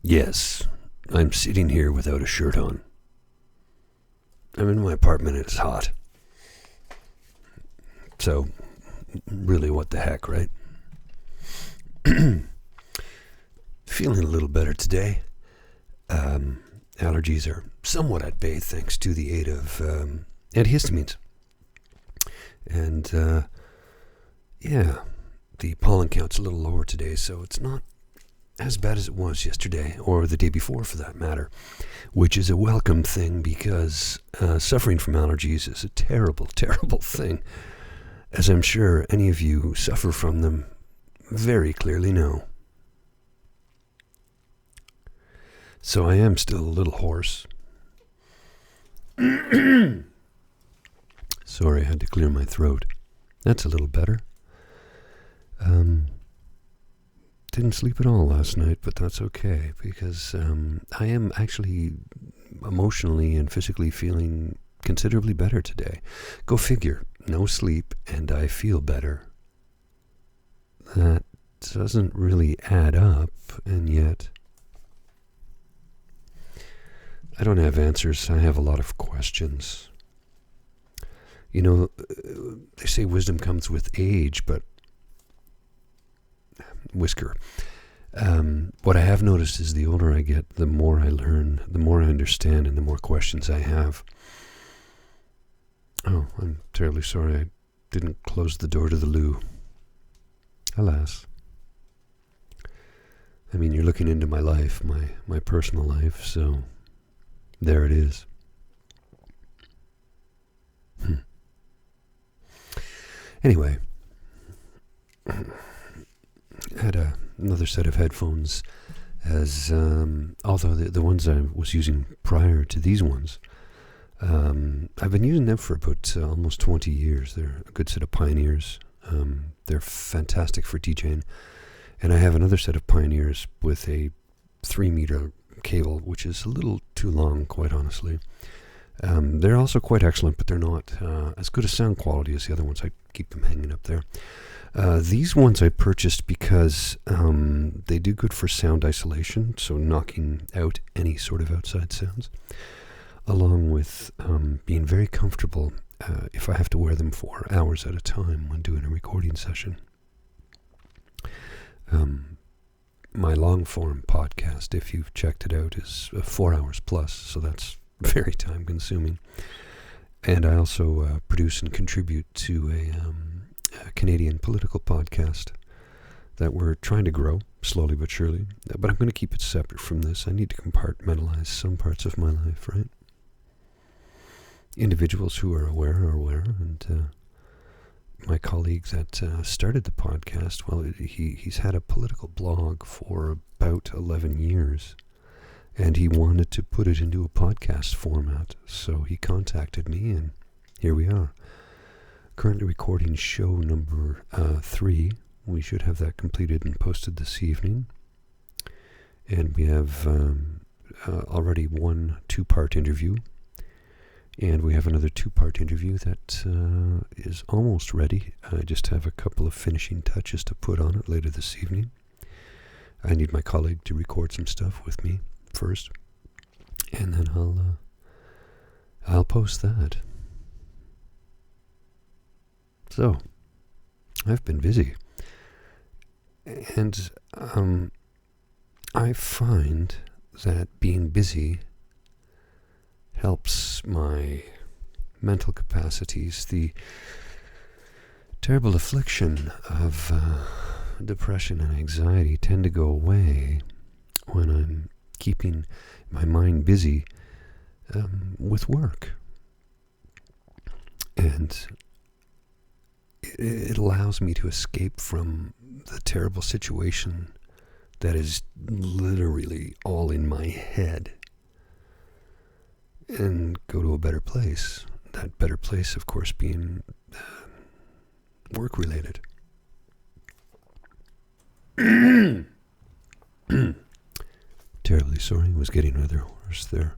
Yes, I'm sitting here without a shirt on. I'm in my apartment and it's hot. So, really, what the heck, right? Feeling a little better today. Allergies are somewhat at bay thanks to the aid of antihistamines. And, the pollen count's a little lower today, so it's not as bad as it was yesterday, or the day before for that matter, which is a welcome thing because suffering from allergies is a terrible, terrible thing, as I'm sure any of you who suffer from them very clearly know. So I am still a little hoarse. Sorry, I had to clear my throat. That's a little better. Didn't sleep at all last night, but that's okay because I am actually emotionally and physically feeling considerably better today. Go figure. No sleep and I feel better. That doesn't really add up, and yet I don't have answers. I have a lot of questions. You know, they say wisdom comes with age, but whisker. What I have noticed is the older I get, the more I learn, the more I understand, and the more questions I have. Oh, I'm terribly sorry I didn't close the door to the loo. Alas. I mean, you're looking into my life, my personal life, so there it is. Anyway, I had another set of headphones, as although the ones I was using prior to these ones, I've been using them for about almost 20 years. They're a good set of Pioneers. They're fantastic for DJing. And I have another set of Pioneers with a 3-meter cable, which is a little too long, quite honestly. They're also quite excellent, but they're not as good a sound quality as the other ones. I keep them hanging up there. These ones I purchased because they do good for sound isolation, so knocking out any sort of outside sounds, along with being very comfortable if I have to wear them for hours at a time when doing a recording session. My long-form podcast, if you've checked it out, is 4 hours plus, so that's very time-consuming. And I also produce and contribute to a Canadian political podcast that we're trying to grow, slowly but surely. But I'm going to keep it separate from this. I need to compartmentalize some parts of my life, right? Individuals who are aware, and my colleague that started the podcast, well, he's had a political blog for about 11 years, and he wanted to put it into a podcast format, so he contacted me, and here we are. Currently recording show number 3. We should have that completed and posted this evening. And we have already one 2-part interview. And we have another 2-part interview that is almost ready. I just have a couple of finishing touches to put on it later this evening. I need my colleague to record some stuff with me first. And then I'll post that. So, I've been busy, and I find that being busy helps my mental capacities. The terrible affliction of depression and anxiety tend to go away when I'm keeping my mind busy with work. And it allows me to escape from the terrible situation that is literally all in my head and go to a better place. That better place, of course, being work-related. Terribly sorry, I was getting rather hoarse there.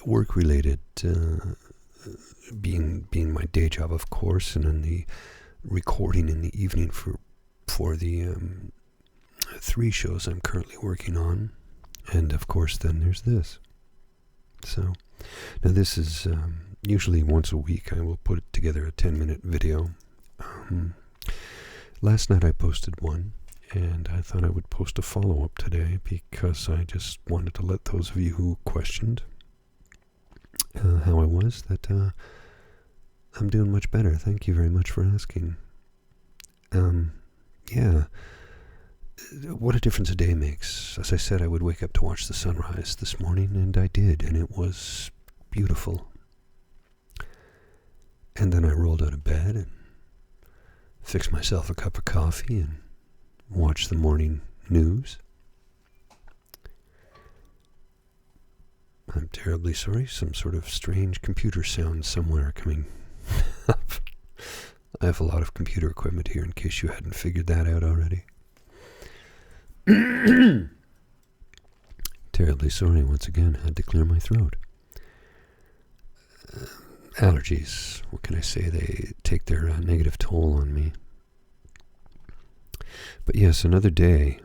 Work-related, being my day job, of course, and then the recording in the evening for the 3 shows I'm currently working on, and of course then there's this. So, now this is usually once a week I will put together a 10-minute video. Last night I posted one, and I thought I would post a follow-up today because I just wanted to let those of you who questioned how I was, that I'm doing much better. Thank you very much for asking. Yeah, what a difference a day makes. As I said, I would wake up to watch the sunrise this morning, and I did, and it was beautiful. And then I rolled out of bed and fixed myself a cup of coffee and watched the morning news. I'm terribly sorry, some sort of strange computer sound somewhere coming up. I have a lot of computer equipment here in case you hadn't figured that out already. Terribly sorry once again, had to clear my throat. Allergies, what can I say? They take their negative toll on me. But yes, another day.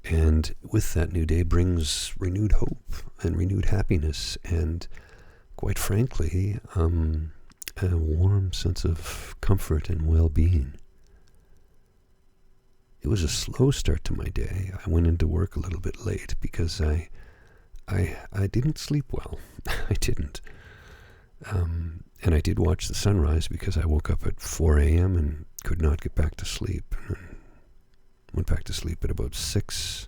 And with that new day brings renewed hope and renewed happiness and, quite frankly, a warm sense of comfort and well-being. It was a slow start to my day. I went into work a little bit late because I didn't sleep well. I didn't. And I did watch the sunrise because I woke up at 4 a.m. and could not get back to sleep. And went back to sleep at about 6.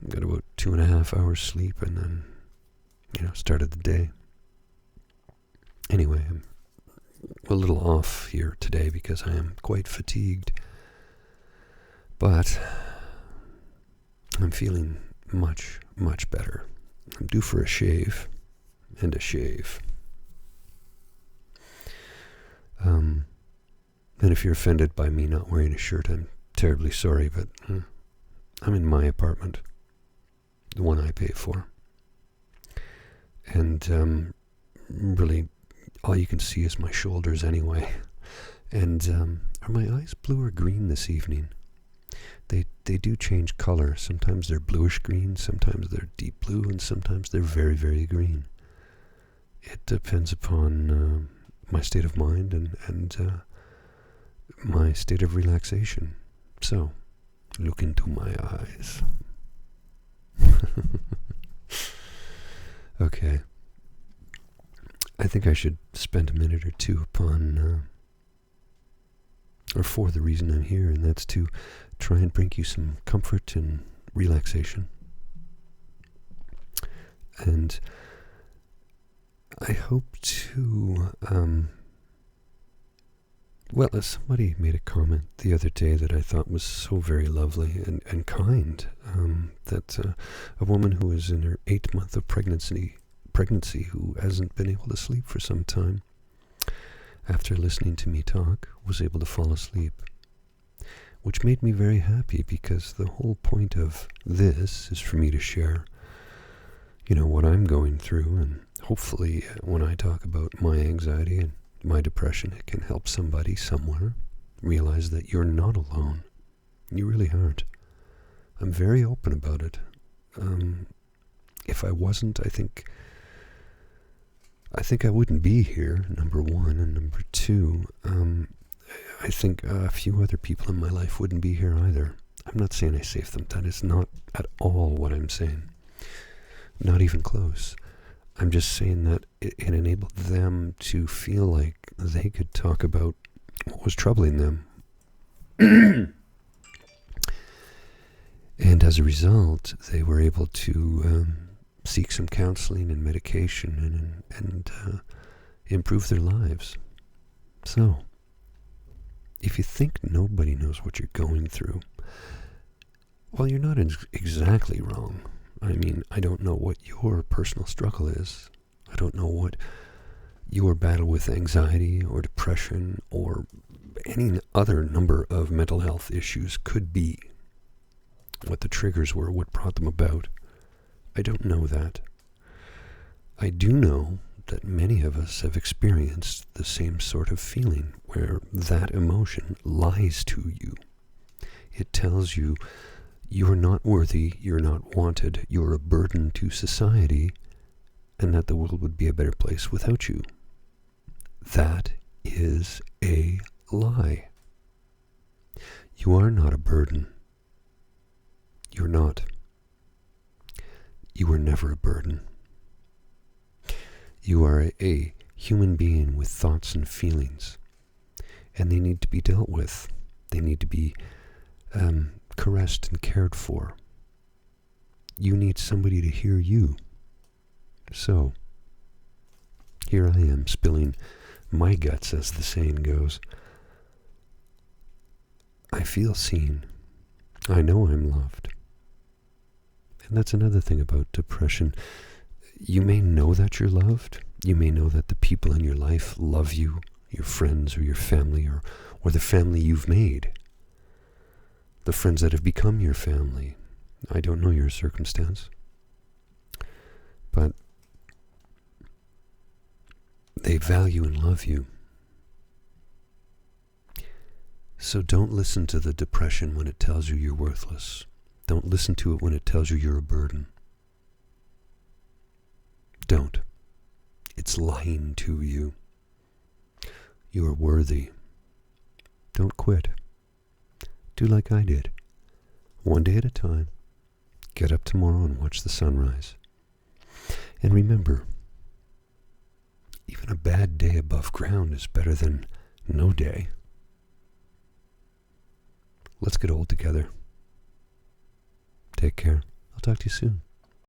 Got about 2.5 hours sleep, and then, started the day. Anyway, I'm a little off here today because I am quite fatigued. But I'm feeling much, much better. I'm due for a shave. And a shave. And if you're offended by me not wearing a shirt, I'm terribly sorry, but I'm in my apartment, the one I pay for. And really, all you can see is my shoulders anyway. And are my eyes blue or green this evening? They do change color. Sometimes they're bluish green, sometimes they're deep blue, and sometimes they're very, very green. It depends upon my state of mind and my state of relaxation. So, look into my eyes. Okay. I think I should spend a minute or two upon, or for the reason I'm here, and that's to try and bring you some comfort and relaxation. And I hope to, somebody made a comment the other day that I thought was so very lovely and kind, that a woman who is in her 8th month of pregnancy who hasn't been able to sleep for some time, after listening to me talk, was able to fall asleep, which made me very happy because the whole point of this is for me to share, what I'm going through, and hopefully when I talk about my anxiety and my depression, it can help somebody somewhere realize that you're not alone. You really aren't. I'm very open about it. If I wasn't, I think I wouldn't be here, number one, and number two, I think a few other people in my life wouldn't be here either. I'm not saying I saved them. That is not at all what I'm saying. Not even close. I'm just saying that it enabled them to feel like they could talk about what was troubling them. And as a result, they were able to seek some counseling and medication and improve their lives. So, if you think nobody knows what you're going through, well, you're not exactly wrong. I mean, I don't know what your personal struggle is. I don't know what your battle with anxiety or depression or any other number of mental health issues could be. What the triggers were, what brought them about. I don't know that. I do know that many of us have experienced the same sort of feeling where that emotion lies to you. It tells you you're not worthy, you're not wanted, you're a burden to society, and that the world would be a better place without you. That is a lie. You are not a burden. You're not. You were never a burden. You are a human being with thoughts and feelings, and they need to be dealt with. They need to be caressed and cared for. You need somebody to hear you. So, here I am spilling my guts, as the saying goes. I feel seen. I know I'm loved. And that's another thing about depression. You may know that you're loved. You may know that the people in your life love you, your friends or your family, or the family you've made. The friends that have become your family. I don't know your circumstance. But they value and love you. So don't listen to the depression when it tells you you're worthless. Don't listen to it when it tells you you're a burden. Don't. It's lying to you. You are worthy. Don't quit. Do like I did. One day at a time. Get up tomorrow and watch the sunrise. And remember, even a bad day above ground is better than no day. Let's get old together. Take care. I'll talk to you soon.